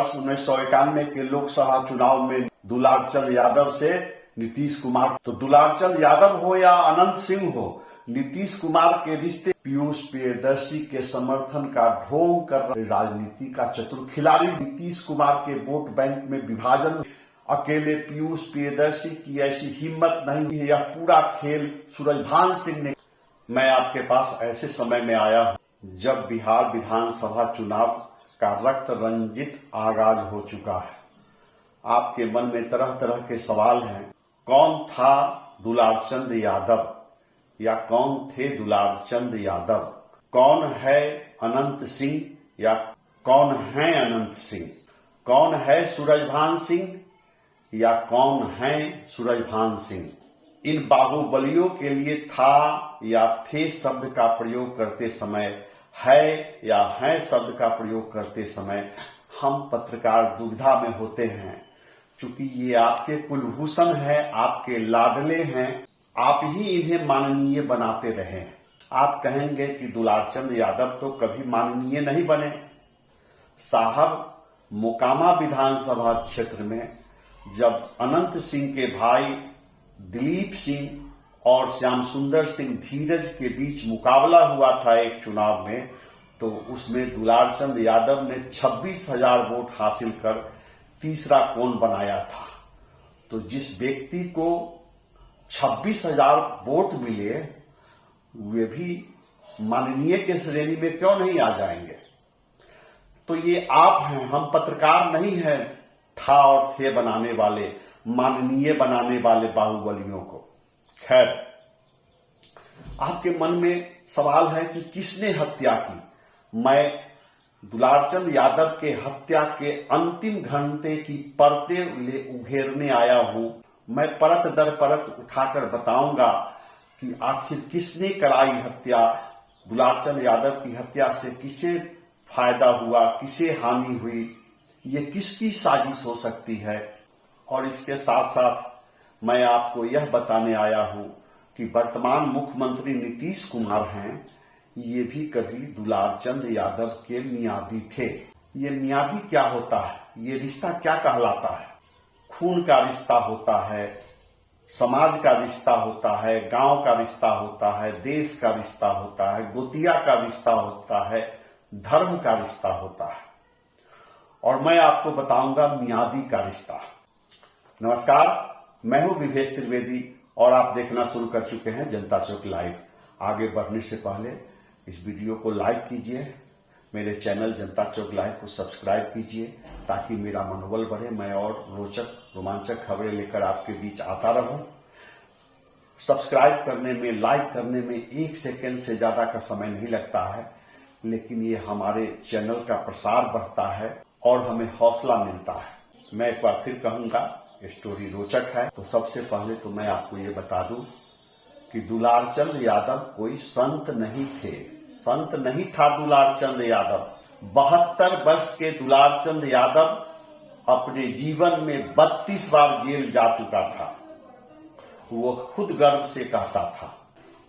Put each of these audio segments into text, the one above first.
वर्ष 1991 के लोकसभा चुनाव में दुलारचंद यादव से नीतीश कुमार, तो दुलारचंद यादव हो या अनंत सिंह हो, नीतीश कुमार के रिश्ते पीयूष प्रियदर्शी के समर्थन का ढोंग कर रहे राजनीति का चतुर खिलाड़ी नीतीश कुमार के वोट बैंक में विभाजन, अकेले पीयूष प्रियदर्शी की ऐसी हिम्मत नहीं है। यह पूरा खेल सूरजभान सिंह ने। मैं आपके पास ऐसे समय में आया हूं जब बिहार विधानसभा चुनाव का रक्त रंजित आगाज हो चुका है। आपके मन में तरह तरह के सवाल हैं। कौन था दुलारचंद यादव या कौन थे दुलारचंद यादव? कौन है अनंत सिंह या कौन है अनंत सिंह? कौन है सूरजभान सिंह या कौन है सूरजभान सिंह? इन बाहुबलियों के लिए था या थे शब्द का प्रयोग करते समय, है या है शब्द का प्रयोग करते समय हम पत्रकार दुविधा में होते हैं। चूंकि ये आपके कुलभूषण है, आपके लाडले हैं, आप ही इन्हें माननीय बनाते रहे। आप कहेंगे कि दुलारचंद यादव तो कभी माननीय नहीं बने। साहब, मोकामा विधानसभा क्षेत्र में जब अनंत सिंह के भाई दिलीप सिंह और श्याम सुंदर सिंह धीरज के बीच मुकाबला हुआ था एक चुनाव में, तो उसमें दुलारचंद यादव ने 26,000 वोट हासिल कर तीसरा कोण बनाया था। तो जिस व्यक्ति को 26,000 वोट मिले वे भी माननीय के श्रेणी में क्यों नहीं आ जाएंगे? तो ये आप हैं, हम पत्रकार नहीं हैं था और थे बनाने वाले, माननीय बनाने वाले बाहुबलियों को। खैर, आपके मन में सवाल है कि किसने हत्या की। मैं दुलारचंद यादव के हत्या के अंतिम घंटे की परतें उघेरने आया हूं। मैं परत दर परत उठाकर बताऊंगा कि आखिर किसने कराई हत्या। दुलारचंद यादव की हत्या से किसे फायदा हुआ, किसे हानि हुई, ये किसकी साजिश हो सकती है। और इसके साथ साथ मैं आपको यह बताने आया हूं कि वर्तमान मुख्यमंत्री नीतीश कुमार हैं, ये भी कभी दुलारचंद यादव के मियादी थे। ये मियादी क्या होता है? ये रिश्ता क्या कहलाता है? खून का रिश्ता होता है, समाज का रिश्ता होता है, गांव का रिश्ता होता है, देश का रिश्ता होता है, गोतिया का रिश्ता होता है, धर्म का रिश्ता होता है। और मैं आपको बताऊंगा मियादी का रिश्ता। नमस्कार, मैं हूं विवेश त्रिवेदी और आप देखना शुरू कर चुके हैं जनता चौक लाइव। आगे बढ़ने से पहले इस वीडियो को लाइक कीजिए, मेरे चैनल जनता चौक लाइव को सब्सक्राइब कीजिए ताकि मेरा मनोबल बढ़े, मैं और रोचक रोमांचक खबरें लेकर आपके बीच आता रहूं। सब्सक्राइब करने में, लाइक करने में 1 सेकंड से ज्यादा का समय नहीं लगता है, लेकिन ये हमारे चैनल का प्रसार बढ़ता है और हमें हौसला मिलता है। मैं एक बार फिर कहूंगा, स्टोरी रोचक है। तो सबसे पहले तो मैं आपको ये बता दूं कि दुलारचंद यादव कोई संत नहीं थे। संत नहीं था दुलारचंद यादव। 72 वर्ष के दुलारचंद यादव अपने जीवन में 32 बार जेल जा चुका था। वो खुद गर्व से कहता था।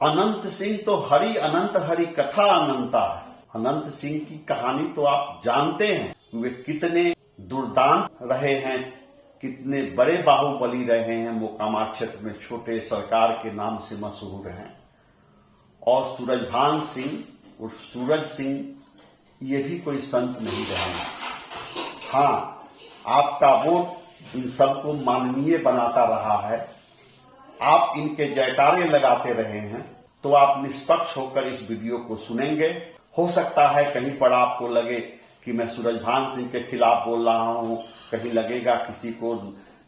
अनंत सिंह तो हरि अनंत हरि कथा अनंता है। अनंत सिंह की कहानी तो आप जानते हैं, वे कितने दुर्दांत रहे हैं, कितने बड़े बाहुबली रहे हैं, मोकामा क्षेत्र में छोटे सरकार के नाम से मशहूर हैं। और सूरजभान सिंह और सूरज सिंह ये भी कोई संत नहीं रहे हैं। हाँ, आपका वोट इन सबको माननीय बनाता रहा है, आप इनके जयकारे लगाते रहे हैं, तो आप निष्पक्ष होकर इस वीडियो को सुनेंगे। हो सकता है कहीं पर आपको लगे कि मैं सूरजभान सिंह के खिलाफ बोल रहा हूं, कहीं लगेगा किसी को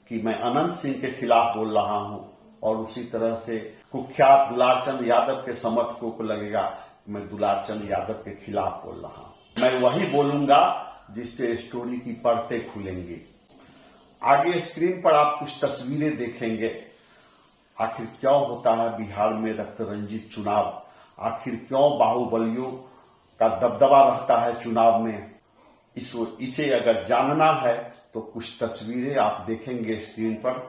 कि मैं अनंत सिंह के खिलाफ बोल रहा हूं, और उसी तरह से कुख्यात दुलारचंद यादव के समर्थकों को लगेगा मैं दुलारचंद यादव के खिलाफ बोल रहा हूं। मैं वही बोलूंगा जिससे स्टोरी की परतें खुलेंगी। आगे स्क्रीन पर आप कुछ तस्वीरें देखेंगे। आखिर क्यों होता है बिहार में रक्त रंजित चुनाव? आखिर क्यों बाहुबलियों का दबदबा रहता है चुनाव में? इसे अगर जानना है तो कुछ तस्वीरें आप देखेंगे स्क्रीन पर,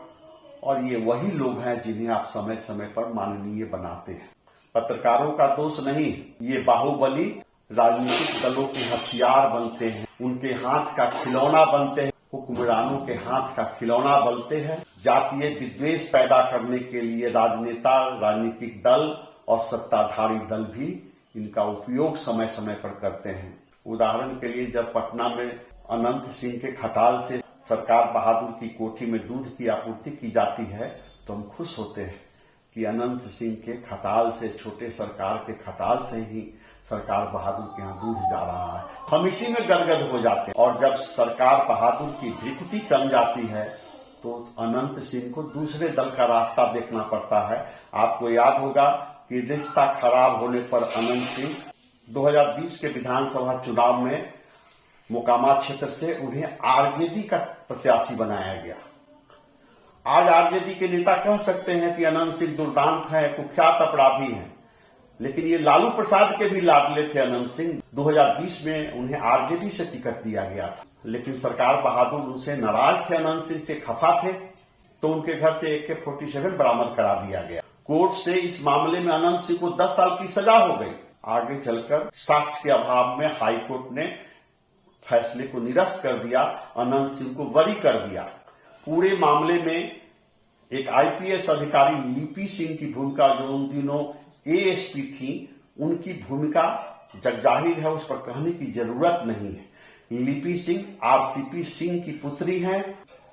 और ये वही लोग हैं जिन्हें आप समय समय पर माननीय बनाते हैं। पत्रकारों का दोष नहीं, ये बाहुबली राजनीतिक दलों के हथियार बनते हैं। उनके हाथ का खिलौना बनते हैं, हुक्मरानों के हाथ का खिलौना बनते हैं। जातीय विद्वेष पैदा करने के लिए राजनेता, राजनीतिक दल और सत्ताधारी दल भी इनका उपयोग समय समय पर करते हैं। उदाहरण के लिए जब पटना में अनंत सिंह के खटाल से सरकार बहादुर की कोठी में दूध की आपूर्ति की जाती है तो हम खुश होते हैं कि अनंत सिंह के खटाल से, छोटे सरकार के खटाल से ही सरकार बहादुर के यहाँ दूध जा रहा है। हम इसी में गदगद हो जाते हैं। और जब सरकार बहादुर की भृकुटी तन जाती है तो अनंत सिंह को दूसरे दल का रास्ता देखना पड़ता है। आपको याद होगा कि रिश्ता खराब होने पर अनंत सिंह 2020 के विधानसभा चुनाव में मोकामा क्षेत्र से उन्हें आरजेडी का प्रत्याशी बनाया गया। आज आरजेडी के नेता कह सकते हैं कि अनंत सिंह दुर्दांत हैं, कुख्यात अपराधी हैं, लेकिन ये लालू प्रसाद के भी लाडले थे अनंत सिंह। 2020 में उन्हें आरजेडी से टिकट दिया गया था, लेकिन सरकार बहादुर उनसे नाराज थे, अनंत सिंह से खफा थे, तो उनके घर से AK-47 बरामद करा दिया गया। कोर्ट से इस मामले में अनंत सिंह को 10 साल की सजा हो गई। आगे चलकर साक्ष्य के अभाव में हाईकोर्ट ने फैसले को निरस्त कर दिया, अनंत सिंह को बरी कर दिया। पूरे मामले में एक IPS अधिकारी लिपि सिंह की भूमिका, जो उन दिनों ASP थी, उनकी भूमिका जगजाहिर है, उस पर कहने की जरूरत नहीं है। लिपि सिंह RCP सिंह की पुत्री हैं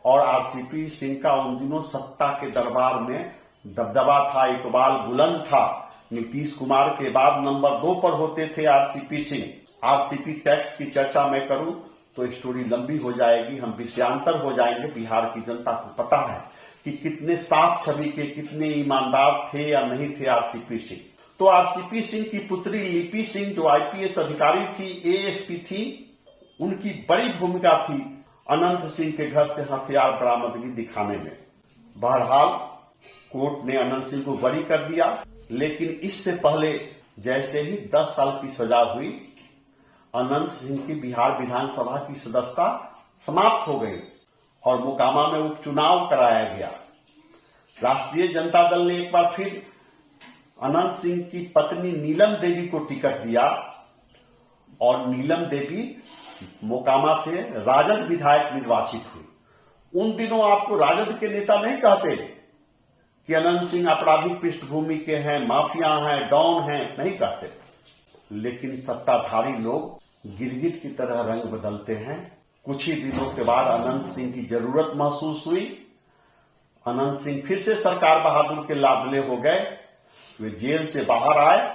और RCP सिंह का उन दिनों सत्ता के दरबार में दबदबा था, इकबाल बुलंद था। नीतीश कुमार के बाद नंबर 2 पर होते थे RCP सिंह। RCP टैक्स की चर्चा मैं करूं तो स्टोरी लंबी हो जाएगी, हम विषयांतर हो जाएंगे। बिहार की जनता को पता है कि कितने साफ छवि के, कितने ईमानदार थे या नहीं थे RCP सिंह। तो RCP सिंह की पुत्री लिपि सिंह जो IPS अधिकारी थी, ASP थी, उनकी बड़ी भूमिका थी अनंत सिंह के घर से हथियार बरामदगी दिखाने में। बहरहाल कोर्ट ने अनंत सिंह को बरी कर दिया, लेकिन इससे पहले जैसे ही 10 साल की सजा हुई, अनंत सिंह की बिहार विधानसभा की सदस्यता समाप्त हो गई और मोकामा में उपचुनाव कराया गया। राष्ट्रीय जनता दल ने एक बार फिर अनंत सिंह की पत्नी नीलम देवी को टिकट दिया और नीलम देवी मोकामा से राजद विधायक निर्वाचित हुई। उन दिनों आपको राजद के नेता नहीं कहते कि अनंत सिंह आपराधिक पृष्ठभूमि के हैं, माफिया हैं, डॉन हैं, नहीं कहते, लेकिन सत्ताधारी लोग गिरगिट की तरह रंग बदलते हैं। कुछ ही दिनों के बाद अनंत सिंह की जरूरत महसूस हुई। अनंत सिंह फिर से सरकार बहादुर के लाडले हो गए। वे जेल से बाहर आए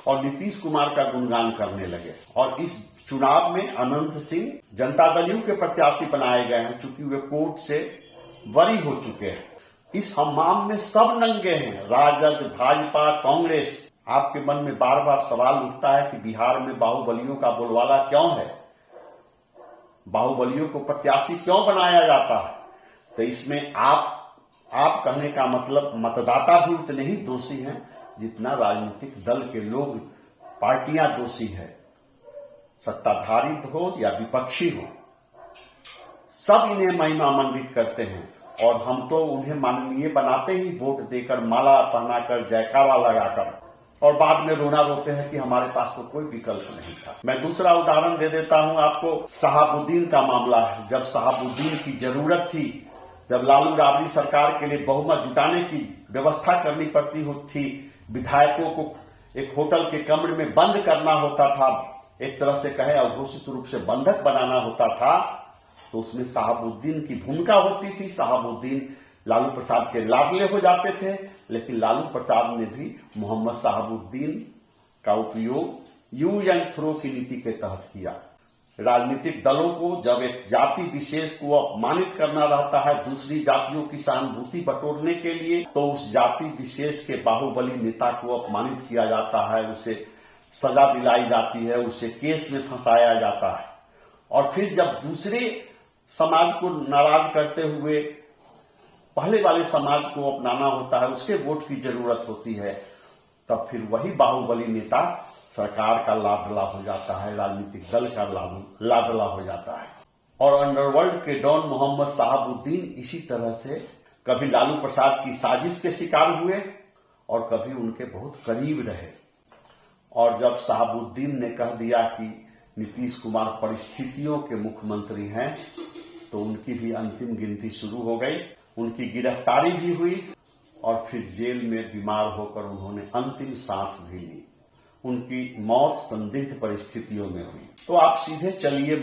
और नीतीश कुमार का गुणगान करने लगे। और इस चुनाव में अनंत सिंह जनता दल यू के प्रत्याशी बनाए गए हैं, चूंकि वे कोर्ट से बरी हो चुके हैं। इस हमाम में सब नंगे हैं, राजद, भाजपा, कांग्रेस। आपके मन में बार बार सवाल उठता है कि बिहार में बाहुबलियों का बोलबाला क्यों है, बाहुबलियों को प्रत्याशी क्यों बनाया जाता है? तो इसमें आप कहने का मतलब मतदाता भी उतने ही दोषी हैं जितना राजनीतिक दल के लोग, पार्टियां दोषी है। सत्ताधारी हो या विपक्षी हो, सब इन्हें महिमा मंडित करते हैं और हम तो उन्हें माननीय बनाते ही वोट देकर, माला पहनाकर, जयकारा लगाकर, और बाद में रोना रोते हैं कि हमारे पास तो कोई विकल्प नहीं था। मैं दूसरा उदाहरण दे देता हूं आपको। शहाबुद्दीन का मामला है। जब शहाबुद्दीन की जरूरत थी, जब लालू राबड़ी सरकार के लिए बहुमत जुटाने की व्यवस्था करनी पड़ती थी, विधायकों को एक होटल के कमरे में बंद करना होता था, एक तरह से कहे अघोषित रूप से बंधक बनाना होता था, तो उसमें शहाबुद्दीन की भूमिका होती थी। शहाबुद्दीन लालू प्रसाद के लाडले हो जाते थे, लेकिन लालू प्रसाद ने भी मोहम्मद शहाबुद्दीन का उपयोग यूज एंड थ्रो की नीति के तहत किया। राजनीतिक दलों को जब एक जाति विशेष को अपमानित करना रहता है दूसरी जातियों की सहानुभूति बटोरने के लिए, तो उस जाति विशेष के बाहुबली नेता को अपमानित किया जाता है, उसे सजा दिलाई जाती है, उसे केस में फंसाया जाता है। और फिर जब दूसरे समाज को नाराज करते हुए पहले वाले समाज को अपनाना होता है, उसके वोट की जरूरत होती है, तब फिर वही बाहुबली नेता सरकार का लाडला हो जाता है, राजनीतिक दल का लाडला हो जाता है। और अंडरवर्ल्ड के डॉन मोहम्मद शहाबुद्दीन इसी तरह से कभी लालू प्रसाद की साजिश के शिकार हुए और कभी उनके बहुत करीब रहे। और जब शहाबुद्दीन ने कह दिया कि नीतीश कुमार परिस्थितियों के मुख्यमंत्री हैं, तो उनकी भी अंतिम गिनती शुरू हो गई। उनकी गिरफ्तारी भी हुई और फिर जेल में बीमार होकर उन्होंने अंतिम सांस भी ली। उनकी मौत संदिग्ध परिस्थितियों में हुई। तो आप सीधे चलिए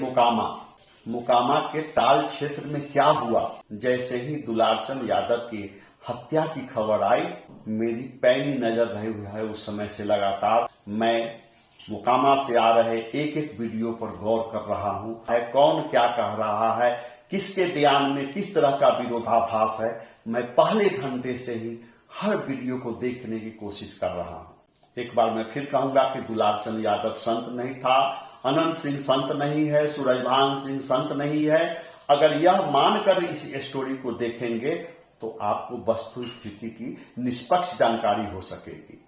मोकामा के टाल क्षेत्र में क्या हुआ। जैसे ही दुलारचंद यादव की हत्या की खबर आई, मेरी पैनी नजर रही हुई है उस समय से लगातार मैं मोकामा से आ रहे एक एक वीडियो पर गौर कर रहा हूं। कौन क्या कह रहा है, किसके बयान में किस तरह का विरोधाभास है, मैं पहले घंटे से ही हर वीडियो को देखने की कोशिश कर रहा हूं। एक बार मैं फिर कहूंगा कि दुलारचंद यादव संत नहीं था, अनंत सिंह संत नहीं है, सूरजभान सिंह संत नहीं है। अगर यह मानकर इस स्टोरी को देखेंगे तो आपको वस्तु स्थिति की निष्पक्ष जानकारी हो सकेगी।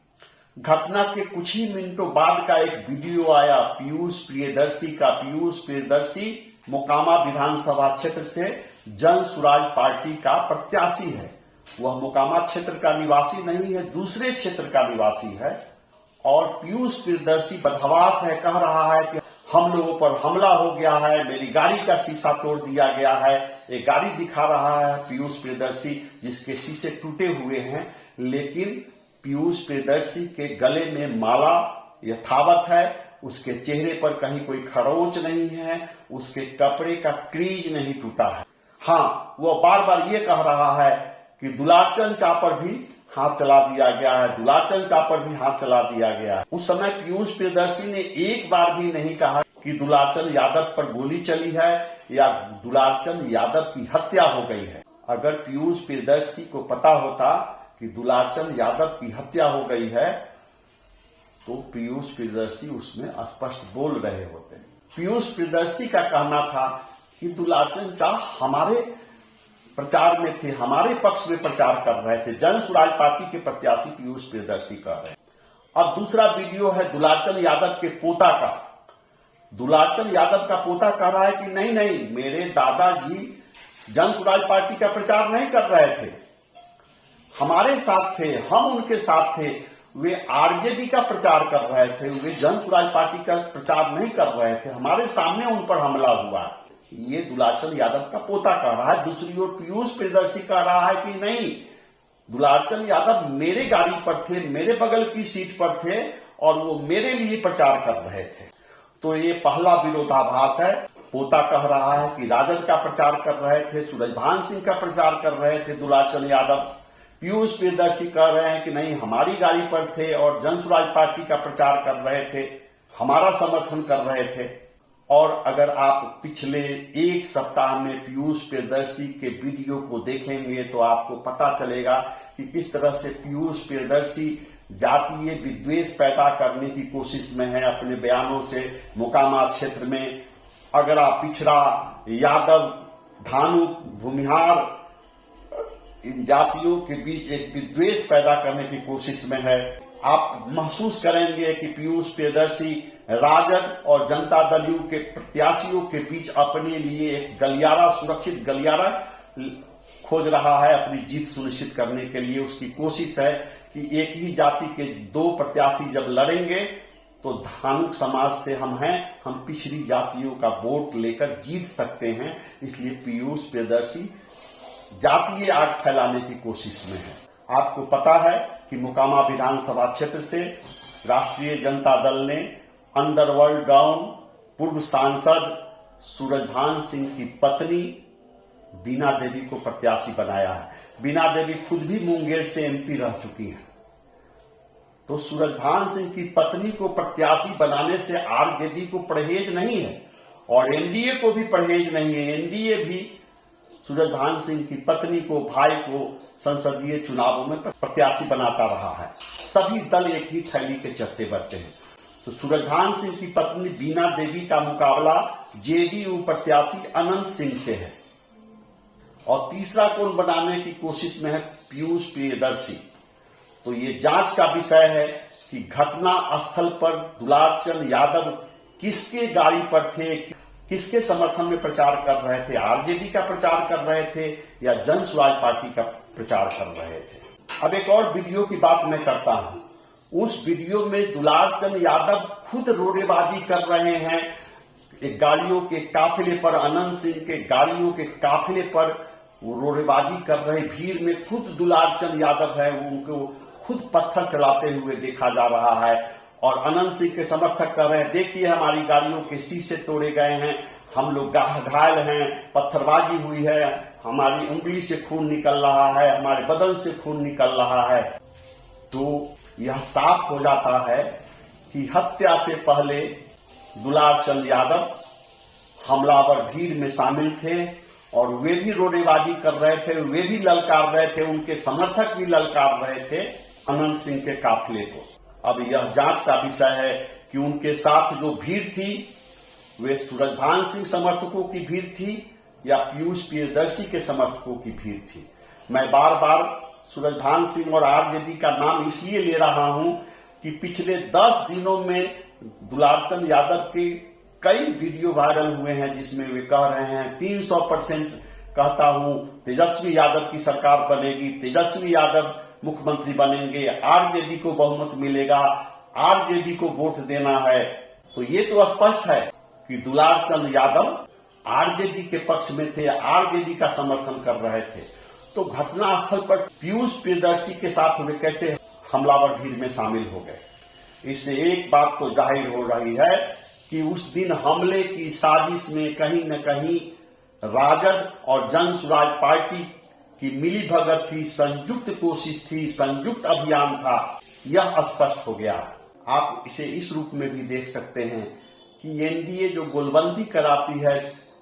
घटना के कुछ ही मिनटों बाद का एक वीडियो आया पीयूष प्रियदर्शी मोकामा विधानसभा क्षेत्र से जन सुराज पार्टी का प्रत्याशी है। वह मोकामा क्षेत्र का निवासी नहीं है, दूसरे क्षेत्र का निवासी है। और पीयूष प्रियदर्शी बदहवास है, कह रहा है कि हम लोगों पर हमला हो गया है, मेरी गाड़ी का शीशा तोड़ दिया गया है। एक गाड़ी दिखा रहा है पीयूष प्रियदर्शी जिसके शीशे टूटे हुए हैं, लेकिन पीयूष प्रियदर्शी के गले में माला यथावत है, उसके चेहरे पर कहीं कोई खरोंच नहीं है, उसके कपड़े का क्रीज नहीं टूटा है। हाँ, वो बार बार ये कह रहा है कि दुलारचंद चा पर भी हाथ चला दिया गया है, दुलारचंद चा पर भी हाथ चला दिया गया है। उस समय पीयूष प्रियदर्शी ने एक बार भी नहीं कहा कि दुलारचंद यादव पर गोली चली है या दुलारचंद यादव की हत्या हो गई है। अगर पीयूष प्रियदर्शी को पता होता कि दुलारचंद यादव की हत्या हो गई है तो पीयूष प्रियदर्शी उसमें स्पष्ट बोल रहे होते। पीयूष प्रियदर्शी का कहना था कि दुलारचंद चा हमारे प्रचार में थे, हमारे पक्ष में प्रचार कर रहे थे। जन सुराज पार्टी के प्रत्याशी पीयूष प्रियदर्शी कह रहे हैं। अब दूसरा वीडियो है दुलारचंद यादव के पोता का। दुलारचंद यादव का पोता कह रहा है कि नहीं, मेरे दादाजी जन सुराज पार्टी का प्रचार नहीं कर रहे थे, हमारे साथ थे, हम उनके साथ थे। वे आरजेडी का प्रचार कर रहे थे, वे जन सुराज पार्टी का प्रचार नहीं कर रहे थे, हमारे सामने उन पर हमला हुआ। ये दुलारचंद यादव का पोता कह रहा है। दूसरी ओर पीयूष प्रियदर्शी कह रहा है कि नहीं, दुलारचंद यादव मेरे गाड़ी पर थे, मेरे बगल की सीट पर थे और वो मेरे लिए प्रचार कर रहे थे। तो ये पहला विरोधाभास है। पोता कह रहा है कि राजद का प्रचार कर रहे थे, सूरजभान सिंह का प्रचार कर रहे थे दुलारचंद यादव। पीयूष प्रियदर्शी कह रहे हैं कि नहीं, हमारी गाड़ी पर थे और जन सुराज पार्टी का प्रचार कर रहे थे, हमारा समर्थन कर रहे थे। और अगर आप पिछले एक सप्ताह में पीयूष प्रियदर्शी के वीडियो को देखेंगे तो आपको पता चलेगा कि किस तरह से पीयूष प्रियदर्शी जातीय विद्वेष पैदा करने की कोशिश में है अपने बयानों से। मोकामा क्षेत्र में अगरा, पिछड़ा, यादव, धानुक, भूमिहार, इन जातियों के बीच एक विद्वेष पैदा करने की कोशिश में है। आप महसूस करेंगे कि पीयूष प्रियदर्शी राजद और जनता दल यू के प्रत्याशियों के बीच अपने लिए एक गलियारा, सुरक्षित गलियारा खोज रहा है अपनी जीत सुनिश्चित करने के लिए। उसकी कोशिश है कि एक ही जाति के दो प्रत्याशी जब लड़ेंगे तो धानुक समाज से हम हैं, हम पिछड़ी जातियों का वोट लेकर जीत सकते हैं। इसलिए पीयूष प्रियदर्शी जातीय आग फैलाने की कोशिश में है। आपको पता है कि मोकामा विधानसभा क्षेत्र से राष्ट्रीय जनता दल ने अंडरवर्ल्ड डाउन पूर्व सांसद सूरजभान सिंह की पत्नी बीना देवी को प्रत्याशी बनाया है। बीना देवी खुद भी मुंगेर से एमपी रह चुकी हैं। तो सूरजभान सिंह की पत्नी को प्रत्याशी बनाने से आरजेडी को परहेज नहीं है और एनडीए को भी परहेज नहीं है। एनडीए भी सूरजभान सिंह की पत्नी को, भाई को संसदीय चुनावों में प्रत्याशी बनाता रहा है। सभी दल एक ही थैली के चट्टे बरते हैं। तो सूरजभान सिंह की पत्नी बीना देवी का मुकाबला जेडीयू प्रत्याशी अनंत सिंह से है और तीसरा कोण बनाने की कोशिश में है पीयूष प्रियदर्शी। तो ये जांच का विषय है कि घटना स्थल पर दुलारचंद यादव किसके गाड़ी पर थे, किसके समर्थन में प्रचार कर रहे थे, आरजेडी का प्रचार कर रहे थे या जन सुराज पार्टी का प्रचार कर रहे थे। अब एक और वीडियो की बात मैं करता हूं। उस वीडियो में दुलारचंद यादव खुद रोड़ेबाजी कर रहे हैं, एक गाड़ियों के काफिले पर, अनंत सिंह के गाड़ियों के काफिले पर वो रोड़ेबाजी कर रहे भीड़ में खुद दुलारचंद यादव है, उनको खुद पत्थर चलाते हुए देखा जा रहा है। और अनंत सिंह के समर्थक कर रहे हैं, देखिए हमारी गाड़ियों के शीशे तोड़े गए हैं, हम लोग घायल हैं, पत्थरबाजी हुई है, हमारी उंगली से खून निकल रहा है, हमारे बदन से खून निकल रहा है। तो यह साफ हो जाता है कि हत्या से पहले दुलारचंद यादव हमलावर भीड़ में शामिल थे और वे भी रोड़ेबाजी कर रहे थे, वे भी ललकार रहे थे, उनके समर्थक भी ललकार रहे थे अनंत सिंह के काफिले को। अब यह जांच का विषय है कि उनके साथ जो भीड़ थी वे सूरजभान सिंह समर्थकों की भीड़ थी या पीयूष प्रियदर्शी के समर्थकों की भीड़ थी। मैं बार बार सूरजभान सिंह और आरजेडी का नाम इसलिए ले रहा हूं कि पिछले 10 दिनों में दुलारचंद यादव के कई वीडियो वायरल हुए हैं जिसमें वे कह रहे हैं 300% कहता हूं तेजस्वी यादव की सरकार बनेगी, तेजस्वी यादव मुख्यमंत्री बनेंगे, आरजेडी को बहुमत मिलेगा, आरजेडी को वोट देना है। तो ये तो स्पष्ट है कि दुलारचंद यादव आरजेडी के पक्ष में थे, आरजेडी का समर्थन कर रहे थे। तो घटनास्थल पर पीयूष प्रियदर्शी के साथ वे कैसे हमलावर भीड़ में शामिल हो गए? इससे एक बात तो जाहिर हो रही है कि उस दिन हमले की साजिश में कहीं न कहीं राजद और जन स्वराज पार्टी की मिलीभगत थी, संयुक्त कोशिश थी, संयुक्त अभियान था, यह स्पष्ट हो गया। आप इसे इस रूप में भी देख सकते हैं कि एनडीए जो गोलबंदी कराती है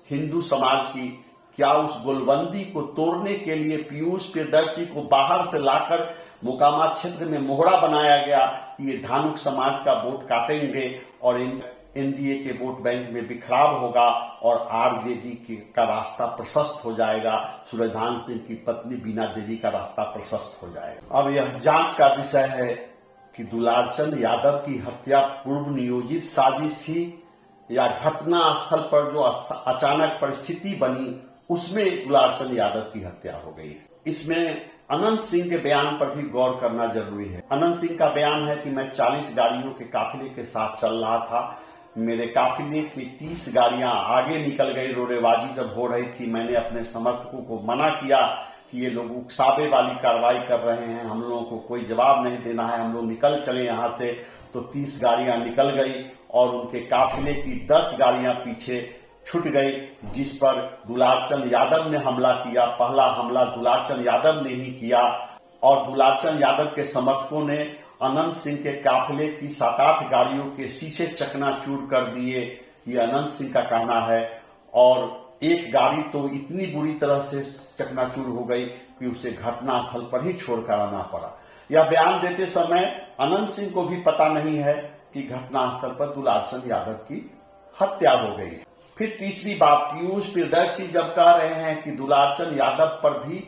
हिंदू समाज की, क्या उस गोलबंदी को तोड़ने के लिए पीयूष प्रियदर्शी को बाहर से लाकर मोकामा क्षेत्र में मोहरा बनाया गया कि ये धानुक समाज का वोट काटेंगे और एनडीए के वोट बैंक में बिखराव होगा और आरजेडी का रास्ता प्रशस्त हो जाएगा, सूरजभान सिंह की पत्नी बीना देवी का रास्ता प्रशस्त हो जाएगा। अब यह जांच का विषय है कि दुलारचंद यादव की हत्या पूर्व नियोजित साजिश थी या घटना स्थल पर जो अचानक परिस्थिति बनी उसमें दुलारचंद यादव की हत्या हो गई। इसमें अनंत सिंह के बयान पर भी गौर करना जरूरी है। अनंत सिंह का बयान है कि मैं 40 गाड़ियों के काफिले के साथ चल रहा था, मेरे काफिले की 30 गाड़ियां आगे निकल गई, रोड़ेबाजी जब हो रही थी मैंने अपने समर्थकों को मना किया कि ये लोग उकसावे वाली कार्रवाई कर रहे हैं, हम लोगों को कोई जवाब नहीं देना है, हम लोग निकल चले यहां से। तो 30 गाड़ियां निकल गई और उनके काफिले की 10 गाड़ियां पीछे छूट गई, जिस पर दुलारचंद यादव ने हमला किया। पहला हमला दुलारचंद यादव ने ही किया और दुलारचंद यादव के समर्थकों ने अनंत सिंह के काफिले की 7-8 गाड़ियों के शीशे चकनाचूर कर दिए, ये अनंत सिंह का कहना है। और एक गाड़ी तो इतनी बुरी तरह से चकनाचूर हो गई कि उसे घटनास्थल पर ही छोड़कर आना पड़ा। यह बयान देते समय अनंत सिंह को भी पता नहीं है कि घटनास्थल पर दुलारचंद यादव की हत्या हो गई। फिर तीसरी बात, पीयूष प्रियदर्शी जब कह रहे हैं कि दुलारचंद यादव पर भी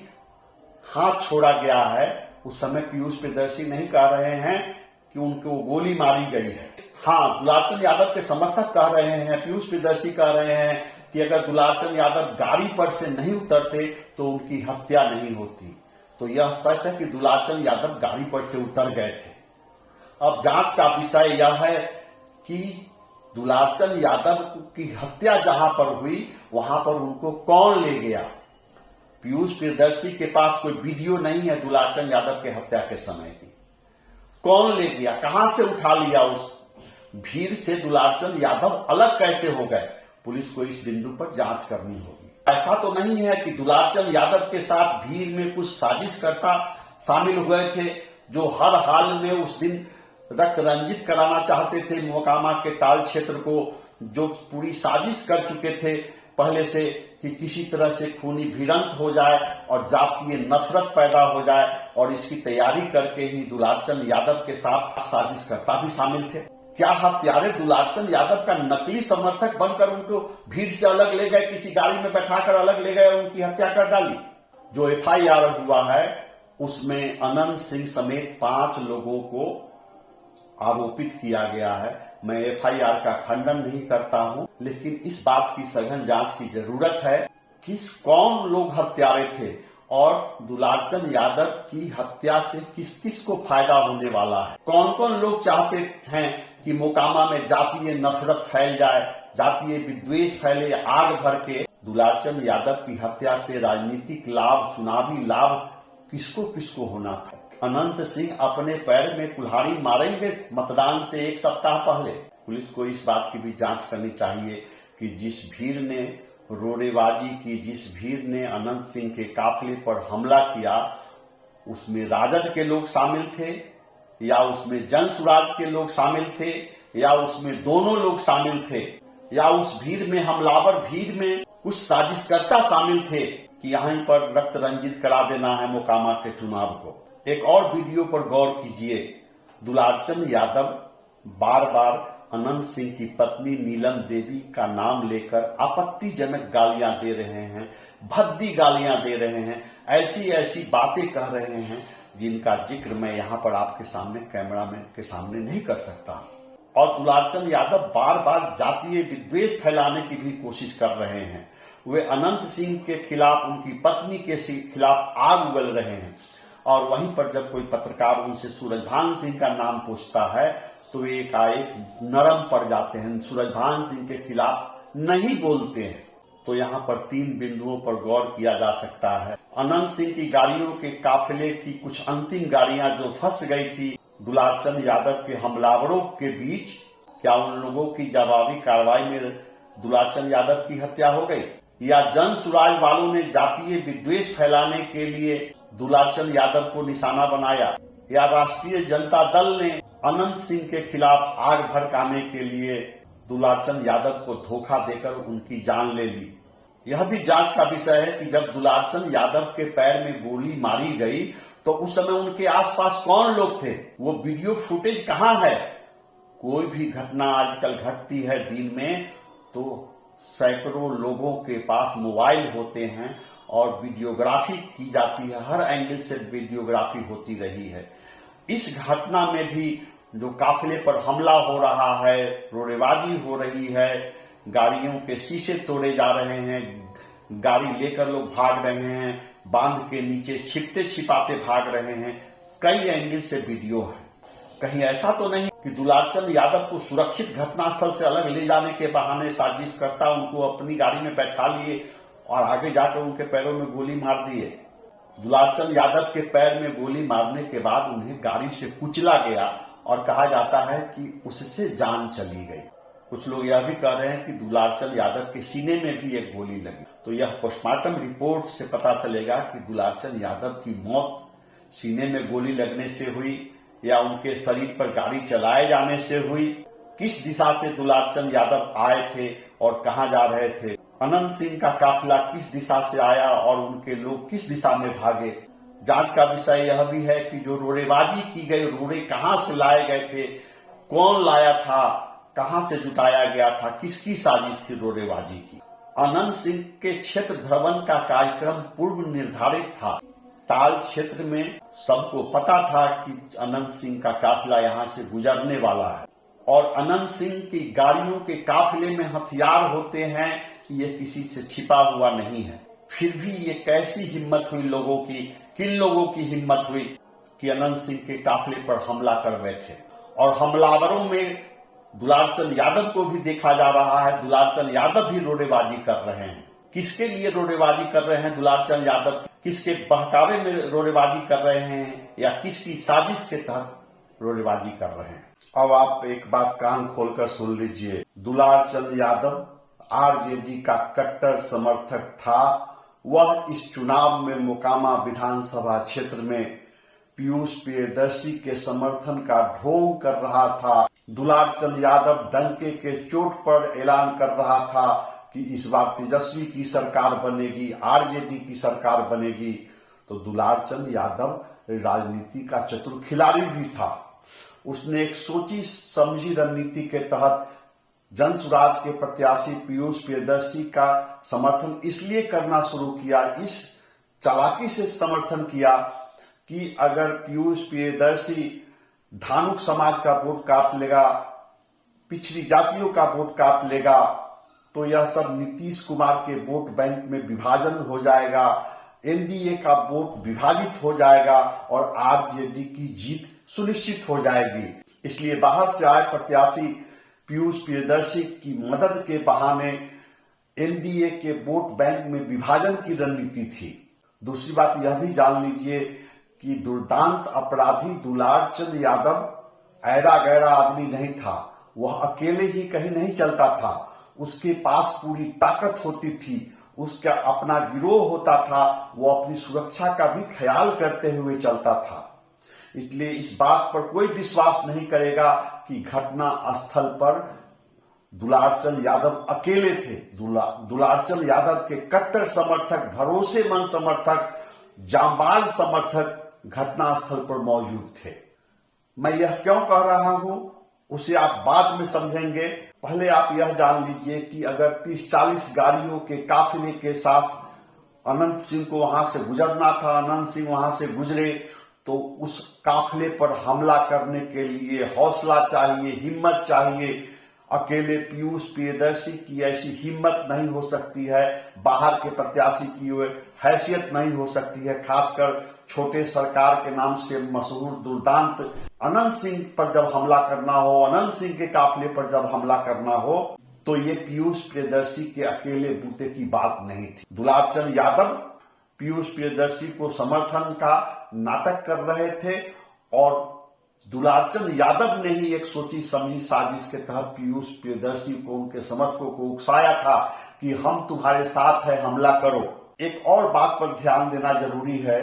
हाथ छोड़ा गया है, उस समय पीयूष प्रियदर्शी नहीं कह रहे हैं कि उनको गोली मारी गई है। हाँ, दुलारचंद यादव के समर्थक कह रहे हैं, पीयूष प्रियदर्शी कह रहे हैं कि अगर दुलारचंद यादव गाड़ी पर से नहीं उतरते तो उनकी हत्या नहीं होती। तो यह स्पष्ट है कि दुलारचंद यादव गाड़ी पर से उतर गए थे। अब जांच का विषय यह है कि दुलारचंद यादव की हत्या जहां पर हुई वहां पर उनको कौन ले गया। पीयूष प्रियदर्शी के पास कोई वीडियो नहीं है दुलारचंद यादव के हत्या के समय की। कौन ले गया, कहां से उठा लिया? उस भीड़ से दुलारचंद यादव अलग कैसे हो गए? पुलिस को इस बिंदु पर जांच करनी होगी। ऐसा तो नहीं है कि दुलारचंद यादव के साथ भीड़ में कुछ साजिशकर्ता शामिल हुए थे जो हर हाल में उस दिन रक्त रंजित कराना चाहते थे मोकामा के टाल क्षेत्र को, जो पूरी साजिश कर चुके थे पहले से कि किसी तरह से खूनी भिड़ंत हो जाए और जातीय नफरत पैदा हो जाए, और इसकी तैयारी करके ही दुलारचंद यादव के साथ साजिशकर्ता भी शामिल थे। क्या हत्यारे दुलारचंद यादव का नकली समर्थक बनकर उनको भीड़ से अलग ले गए, किसी गाड़ी में बैठाकर अलग ले गए, उनकी हत्या कर डाली? जो एफआईआर हुआ है उसमें अनंत सिंह समेत 5 लोगों को आरोपित किया गया है। मैं एफआईआर का खंडन नहीं करता हूं, लेकिन इस बात की सघन जांच की जरूरत है कि कौन लोग हत्यारे थे और दुलारचंद यादव की हत्या से किस किस को फायदा होने वाला है। कौन कौन लोग चाहते हैं कि मोकामा में जातीय नफरत फैल जाए, जातीय विद्वेष फैले, आग भर के दुलारचंद यादव की हत्या से राजनीतिक लाभ, चुनावी लाभ किसको किसको होना था। अनंत सिंह अपने पैर में कुल्हाड़ी मारेंगे मतदान से एक सप्ताह पहले। पुलिस को इस बात की भी जांच करनी चाहिए कि जिस भीड़ ने रोड़ेबाजी की, जिस भीड़ ने अनंत सिंह के काफिले पर हमला किया, उसमें राजद के लोग शामिल थे या उसमें जन सुराज के लोग शामिल थे या उसमें दोनों लोग शामिल थे या उस भीड़ में, हमलावर भीड़ में कुछ साजिशकर्ता शामिल थे कि यहीं पर रक्त रंजित करा देना है मोकामा के चुनाव को। एक और वीडियो पर गौर कीजिए। दुलारचंद यादव बार बार अनंत सिंह की पत्नी नीलम देवी का नाम लेकर आपत्तिजनक गालियां दे रहे हैं, भद्दी गालियां दे रहे हैं, ऐसी ऐसी बातें कह रहे हैं जिनका जिक्र मैं यहां पर आपके सामने कैमरा में के सामने नहीं कर सकता। और दुलारचंद यादव बार बार जातीय विद्वेष फैलाने की भी कोशिश कर रहे हैं। वे अनंत सिंह के खिलाफ, उनकी पत्नी के खिलाफ आग उगल रहे हैं। और वहीं पर जब कोई पत्रकार उनसे सूरजभान सिंह का नाम पूछता है तो वे एकाएक नरम पड़ जाते हैं, सूरजभान सिंह के खिलाफ नहीं बोलते हैं। तो यहाँ पर 3 बिंदुओं पर गौर किया जा सकता है। अनंत सिंह की गाड़ियों के काफिले की कुछ अंतिम गाड़ियां जो फंस गई थी दुलारचंद यादव के हमलावरों के बीच, क्या उन लोगों की जवाबी कार्रवाई में दुलारचंद यादव की हत्या हो गई, या जन सुराज वालों ने जातीय विद्वेष फैलाने के लिए दुलारचंद यादव को निशाना बनाया, या राष्ट्रीय जनता दल ने अनंत सिंह के खिलाफ आग भड़काने के लिए दुलारचंद यादव को धोखा देकर उनकी जान ले ली। यह भी जांच का विषय है कि जब दुलारचंद यादव के पैर में गोली मारी गई तो उस समय उनके आसपास कौन लोग थे, वो वीडियो फुटेज कहां है। कोई भी घटना आजकल घटती है दिन में तो सैकड़ों लोगों के पास मोबाइल होते हैं और वीडियोग्राफी की जाती है, हर एंगल से वीडियोग्राफी होती रही है। इस घटना में भी जो काफिले पर हमला हो रहा है, रोड़ेबाजी हो रही है, गाड़ियों के शीशे तोड़े जा रहे हैं, गाड़ी लेकर लोग भाग रहे हैं, बांध के नीचे छिपते छिपाते भाग रहे हैं, कई एंगल से वीडियो है। कहीं ऐसा तो नहीं कि दुलारचंद यादव को सुरक्षित घटनास्थल से अलग ले जाने के बहाने साजिशकर्ता उनको अपनी गाड़ी में बैठा लिए और आगे जाकर उनके पैरों में गोली मार दिए। दुलारचंद यादव के पैर में गोली मारने के बाद उन्हें गाड़ी से कुचला गया और कहा जाता है कि उससे जान चली गई। कुछ लोग यह भी कह रहे हैं कि दुलारचंद यादव के सीने में भी एक गोली लगी। तो यह पोस्टमार्टम रिपोर्ट से पता चलेगा कि दुलारचंद यादव की मौत सीने में गोली लगने से हुई या उनके शरीर पर गाड़ी चलाए जाने से हुई। किस दिशा से दुलारचंद यादव आए थे और कहां जा रहे थे, अनंत सिंह का काफिला किस दिशा से आया और उनके लोग किस दिशा में भागे। जांच का विषय यह भी है कि जो रोड़ेबाजी की गई, रोड़े कहां से लाए गए थे, कौन लाया था, कहां से जुटाया गया था, किसकी साजिश थी रोड़ेबाजी की। अनंत सिंह के क्षेत्र भ्रमण का कार्यक्रम पूर्व निर्धारित था। ताल क्षेत्र में सबको पता था कि अनंत सिंह का काफिला यहां से गुजरने वाला है और अनंत सिंह की गाड़ियों के काफिले में हथियार होते हैं कि ये किसी से छिपा हुआ नहीं है। फिर भी ये कैसी हिम्मत हुई लोगों की, किन लोगों की हिम्मत हुई कि अनंत सिंह के काफिले पर हमला कर बैठे। और हमलावरों में दुलारचंद यादव को भी देखा जा रहा है। दुलारचंद यादव भी रोड़ेबाजी कर रहे हैं। किसके लिए रोड़ेबाजी कर रहे हैं दुलारचंद यादव, किसके बहकावे में रोड़ेबाजी कर रहे हैं या किसकी साजिश के तहत रोड़ेबाजी कर रहे हैं। अब आप एक बात कान खोलकर सुन लीजिए। दुलारचंद यादव आरजेडी का कट्टर समर्थक था। वह इस चुनाव में मोकामा विधानसभा क्षेत्र में पीयूष प्रियदर्शी के समर्थन का ढोंग कर रहा था। दुलारचंद यादव डंके के चोट पर ऐलान कर रहा था कि इस बार तेजस्वी की सरकार बनेगी, आरजेडी की सरकार बनेगी। तो दुलारचंद यादव राजनीति का चतुर खिलाड़ी भी था। उसने एक सोची समझी रणनीति के तहत जन सुराज के प्रत्याशी पीयूष प्रियदर्शी का समर्थन इसलिए करना शुरू किया, इस चालाकी से समर्थन किया कि अगर पीयूष प्रियदर्शी धानुक समाज का वोट काट लेगा, पिछड़ी जातियों का वोट काट लेगा, तो यह सब नीतीश कुमार के वोट बैंक में विभाजन हो जाएगा, एनडीए का वोट विभाजित हो जाएगा और आरजेडी की जीत सुनिश्चित हो जाएगी। इसलिए बाहर से आए प्रत्याशी पीयूष प्रियदर्शी की मदद के बहाने एनडीए के वोट बैंक में विभाजन की रणनीति थी। दूसरी बात यह भी जान लीजिए कि दुर्दांत अपराधी दुलारचंद यादव ऐरा गैरा आदमी नहीं था। वह अकेले ही कहीं नहीं चलता था, उसके पास पूरी ताकत होती थी, उसका अपना गिरोह होता था, वो अपनी सुरक्षा का भी ख्याल करते हुए चलता था। इसलिए इस बात पर कोई विश्वास नहीं करेगा कि घटना स्थल पर दुलारचंद यादव अकेले थे। दुलारचंद यादव के कट्टर समर्थक, भरोसेमंद समर्थक, जांबाज समर्थक घटना स्थल पर मौजूद थे। मैं यह क्यों कह रहा हूं उसे आप बाद में समझेंगे। पहले आप यह जान लीजिए कि अगर 30-40 गाड़ियों के काफिले के साथ अनंत सिंह को वहां से गुजरना था, अनंत सिंह वहां से गुजरे, तो उस काफिले पर हमला करने के लिए हौसला चाहिए, हिम्मत चाहिए। अकेले पीयूष प्रियदर्शी की ऐसी हिम्मत नहीं हो सकती है, बाहर के प्रत्याशी की हैसियत नहीं हो सकती है। खासकर छोटे सरकार के नाम से मशहूर दुर्दांत अनंत सिंह पर जब हमला करना हो, अनंत सिंह के काफिले पर जब हमला करना हो, तो ये पीयूष प्रियदर्शी के अकेले बूते की बात नहीं थी। दुलारचंद यादव पीयूष प्रियदर्शी को समर्थन का नाटक कर रहे थे और दुलारचंद यादव ने ही एक सोची समझी साजिश के तहत पीयूष प्रियदर्शी को, उनके समर्थकों को उकसाया था कि हम तुम्हारे साथ है, हमला करो। एक और बात पर ध्यान देना जरूरी है।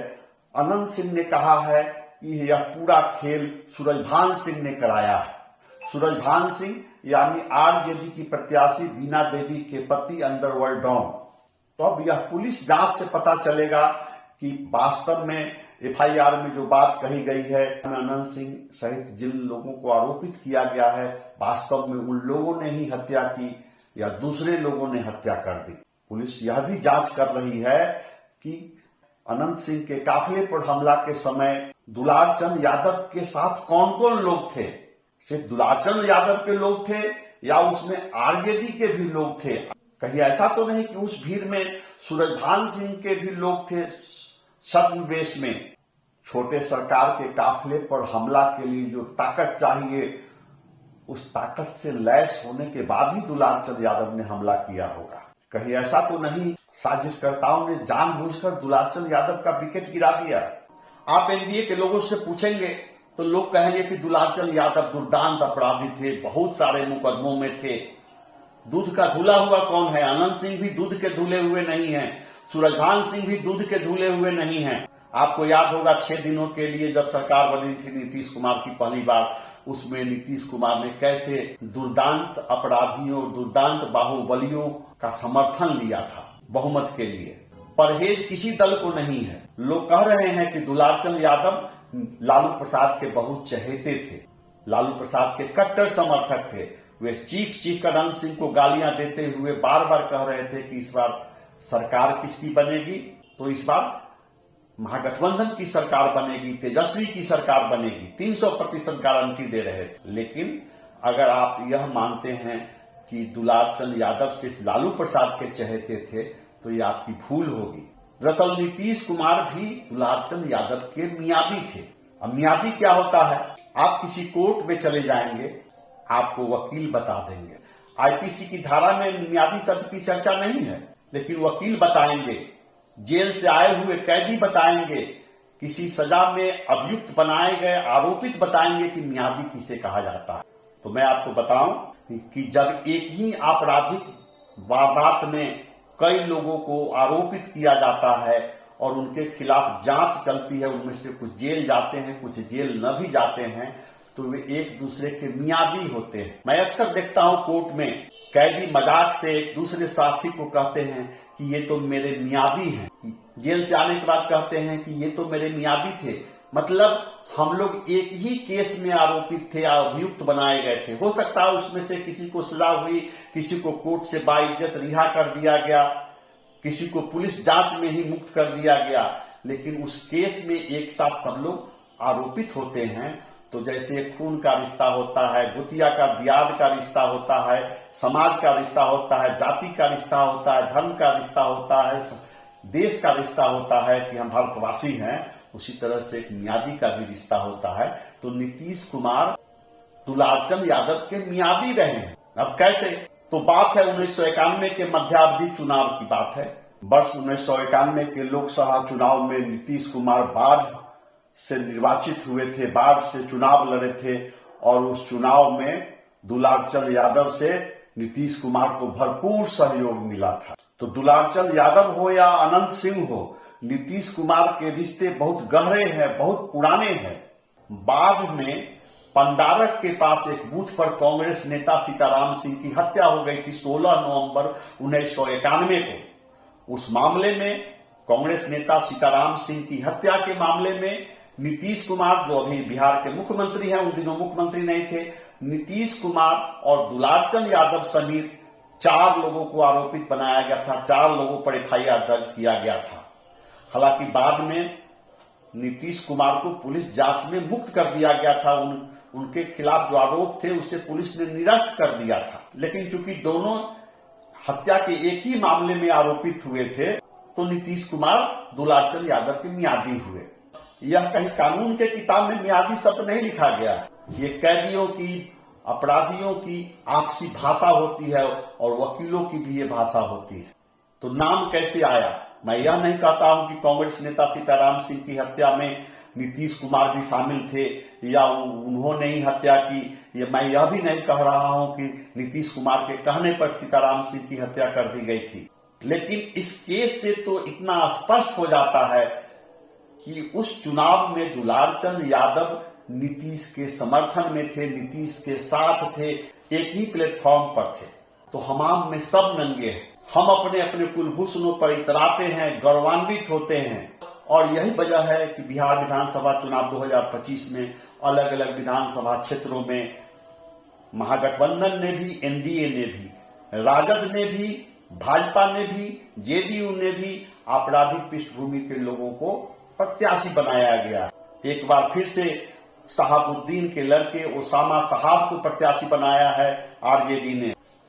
अनंत सिंह ने कहा है कि यह पूरा खेल सूरजभान सिंह ने कराया है। सूरजभान सिंह यानी आरजेडी की प्रत्याशी बीना देवी के पति अंडरवर्ल्ड डॉन। तो अब यह पुलिस जांच से पता चलेगा कि वास्तव में एफआईआर में जो बात कही गई है, अनंत सिंह सहित जिन लोगों को आरोपित किया गया है, वास्तव में उन लोगों ने ही हत्या की या दूसरे लोगों ने हत्या कर दी। पुलिस यह भी जांच कर रही है कि अनंत सिंह के काफिले पर हमला के समय दुलारचंद यादव के साथ कौन कौन लोग थे। सिर्फ दुलारचंद यादव के लोग थे या उसमें आरजेडी के भी लोग थे। कहीं ऐसा तो नहीं कि उस भीड़ में सूरजभान सिंह के भी लोग थे छद्मवेश में। छोटे सरकार के काफिले पर हमला के लिए जो ताकत चाहिए, उस ताकत से लैस होने के बाद ही दुलारचंद यादव ने हमला किया होगा। कहीं ऐसा तो नहीं साजिशकर्ताओं ने जानबूझकर दुलारचंद यादव का विकेट गिरा दिया। आप एनडीए के लोगों से पूछेंगे तो लोग कहेंगे कि दुलारचंद यादव दुर्दांत अपराधी थे, बहुत सारे मुकदमों में थे। दूध का धुला हुआ कौन है? अनंत सिंह भी दूध के धुले हुए नहीं हैं, सूरजभान सिंह भी दूध के धुले हुए नहीं हैं। आपको याद होगा 6 दिनों के लिए जब सरकार बनी थी नीतीश कुमार की पहली बार, उसमें नीतीश कुमार ने कैसे दुर्दांत अपराधियों, दुर्दांत बाहुबलियों का समर्थन लिया था बहुमत के लिए। परहेज किसी दल को नहीं है। लोग कह रहे हैं कि दुलारचंद यादव लालू प्रसाद के बहुत चहेते थे, लालू प्रसाद के कट्टर समर्थक थे। वे चीख चीख कर अनंत सिंह को गालियां देते हुए बार बार कह रहे थे कि इस बार सरकार किसकी बनेगी, तो इस बार महागठबंधन की सरकार बनेगी, तेजस्वी की सरकार बनेगी। 300% गारंटी दे रहे थे। लेकिन अगर आप यह मानते हैं कि दुलारचंद यादव सिर्फ लालू प्रसाद के चहेते थे, तो ये आपकी भूल होगी। दरअसल नीतीश कुमार भी दुलारचंद यादव के मियादी थे। अब मियादी क्या होता है? आप किसी कोर्ट में चले जाएंगे, आपको वकील बता देंगे। आईपीसी की धारा में मियादी शब्द की चर्चा नहीं है, लेकिन वकील बताएंगे, जेल से आए हुए कैदी बताएंगे, किसी सजा में अभियुक्त बनाए गए आरोपित बताएंगे कि मियादी किसे कहा जाता है। तो मैं आपको बताऊं कि जब एक ही आपराधिक वारदात में कई लोगों को आरोपित किया जाता है और उनके खिलाफ जांच चलती है, उनमें से कुछ जेल जाते हैं, कुछ जेल न भी जाते हैं, तो वे एक दूसरे के मियादी होते हैं। मैं अक्सर देखता हूं कोर्ट में कैदी मजाक से एक दूसरे साथी को कहते हैं कि ये तो मेरे मियादी हैं। जेल से आने के बाद कहते हैं कि ये तो मेरे मियादी थे। मतलब हम लोग एक ही केस में आरोपित थे, अभियुक्त बनाए गए थे। हो सकता है उसमें से किसी को सजा हुई, किसी को कोर्ट से बाइज्जत रिहा कर दिया गया, किसी को पुलिस जांच में ही मुक्त कर दिया गया, लेकिन उस केस में एक साथ सब लोग आरोपित होते हैं। तो जैसे खून का रिश्ता होता है, गुतिया का दियाद का रिश्ता होता है, समाज का रिश्ता होता है, जाति का रिश्ता होता है, धर्म का रिश्ता होता है, देश का रिश्ता होता है कि हम भारतवासी हैं, उसी तरह से एक मियादी का भी रिश्ता होता है। तो नीतीश कुमार दुलारचंद यादव के मियादी रहे हैं। अब कैसे? तो बात है 1991 के मध्यावधि चुनाव की बात है। वर्ष 1991 के लोकसभा चुनाव में नीतीश कुमार बाढ़ से निर्वाचित हुए थे, बाढ़ से चुनाव लड़े थे और उस चुनाव में दुलारचंद यादव से नीतीश कुमार को भरपूर सहयोग मिला था। तो दुलारचंद यादव हो या अनंत सिंह हो, नीतीश कुमार के रिश्ते बहुत गहरे हैं, बहुत पुराने हैं। बाढ़ में पंडारक के पास एक बूथ पर कांग्रेस नेता सीताराम सिंह की हत्या हो गई थी 16 नवंबर 1991 को। उस मामले में कांग्रेस नेता सीताराम सिंह की हत्या के मामले में नीतीश कुमार, जो अभी बिहार के मुख्यमंत्री हैं, उन दिनों मुख्यमंत्री नहीं थे, नीतीश कुमार और दुलारचंद यादव समेत 4 लोगों को आरोपित बनाया गया था। 4 लोगों पर FIR दर्ज किया गया था। हालांकि बाद में नीतीश कुमार को पुलिस जांच में मुक्त कर दिया गया था। उनके खिलाफ जो आरोप थे उसे पुलिस ने निरस्त कर दिया था। लेकिन चूंकि दोनों हत्या के एक ही मामले में आरोपित हुए थे, तो नीतीश कुमार दुलारचंद यादव के मियादी हुए। यह कहीं कानून के किताब में मियादी शब्द नहीं लिखा गया है। ये कैदियों की, अपराधियों की आपसी भाषा होती है और वकीलों की भी ये भाषा होती है। तो नाम कैसे आया? मैं यह नहीं कहता हूं कि कांग्रेस नेता सीताराम सिंह की हत्या में नीतीश कुमार भी शामिल थे या उन्होंने ही हत्या की। ये मैं यह भी नहीं कह रहा हूं कि नीतीश कुमार के कहने पर सीताराम सिंह की हत्या कर दी गई थी। लेकिन इस केस से तो इतना स्पष्ट हो जाता है कि उस चुनाव में दुलारचंद यादव नीतीश के समर्थन में थे, नीतीश के साथ थे, एक ही प्लेटफॉर्म पर थे। तो हमाम में सब नंगे हैं। हम अपने अपने कुलभूषणों पर इतराते हैं, गौरवान्वित होते हैं। और यही वजह है कि बिहार विधानसभा चुनाव 2025 में अलग अलग विधानसभा क्षेत्रों में महागठबंधन ने भी, NDA ने भी, राजद ने भी, भाजपा ने भी, JDU ने भी आपराधिक पृष्ठभूमि के लोगों को प्रत्याशी बनाया गया। एक बार फिर से शहाबुद्दीन के लड़के ओसामा साहब को प्रत्याशी बनाया है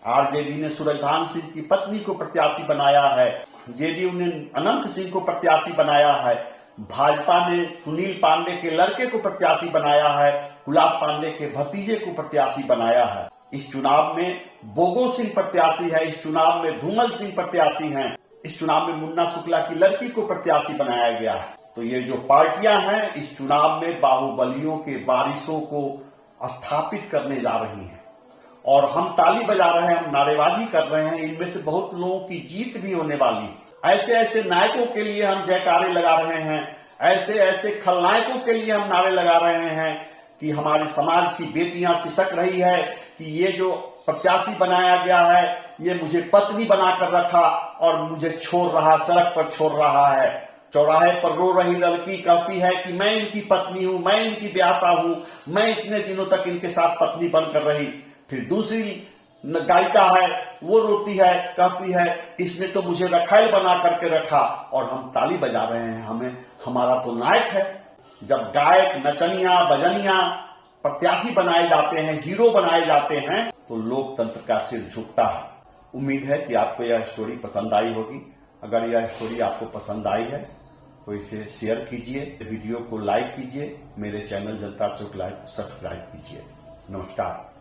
RJD ने सूरजभान सिंह की पत्नी को प्रत्याशी बनाया है। JDU ने अनंत सिंह को प्रत्याशी बनाया है। भाजपा ने सुनील पांडे के लड़के को प्रत्याशी बनाया है। गुलाब पांडे के भतीजे को प्रत्याशी बनाया है। इस चुनाव में बोगो सिंह प्रत्याशी है। इस चुनाव में धूमल सिंह प्रत्याशी हैं। इस चुनाव में मुन्ना शुक्ला की लड़की को प्रत्याशी बनाया गया है। तो ये जो पार्टियां हैं इस चुनाव में बाहुबलियों के वारिसों को स्थापित करने जा रही हैं। और हम ताली बजा रहे हैं, हम नारेबाजी कर रहे हैं। इनमें से बहुत लोगों की जीत भी होने वाली है। ऐसे ऐसे नायकों के लिए हम जयकारे लगा रहे हैं, ऐसे ऐसे खलनायकों के लिए हम नारे लगा रहे हैं कि हमारे समाज की बेटियां सिसक रही है कि ये जो प्रत्याशी बनाया गया है ये मुझे पत्नी बनाकर रखा और मुझे छोड़ रहा, सड़क पर छोड़ रहा है। चौराहे पर रो रही लड़की कहती है कि मैं इनकी पत्नी हूं, मैं इनकी ब्याहता हूं, मैं इतने दिनों तक इनके साथ पत्नी बनकर रही। फिर दूसरी गायिका है, वो रोती है, कहती है इसने तो मुझे रखैल बना करके रखा। और हम ताली बजा रहे हैं, हमारा तो नायक है। जब गायक, नचनिया, बजनिया प्रत्याशी बनाए जाते हैं, हीरो बनाए जाते हैं, तो लोकतंत्र का सिर झुकता है। उम्मीद है कि आपको यह स्टोरी पसंद आई होगी। अगर यह स्टोरी आपको पसंद आई है तो इसे शेयर कीजिए, वीडियो को लाइक कीजिए, मेरे चैनल जनता चौक लाइव को सब्सक्राइब कीजिए। नमस्कार।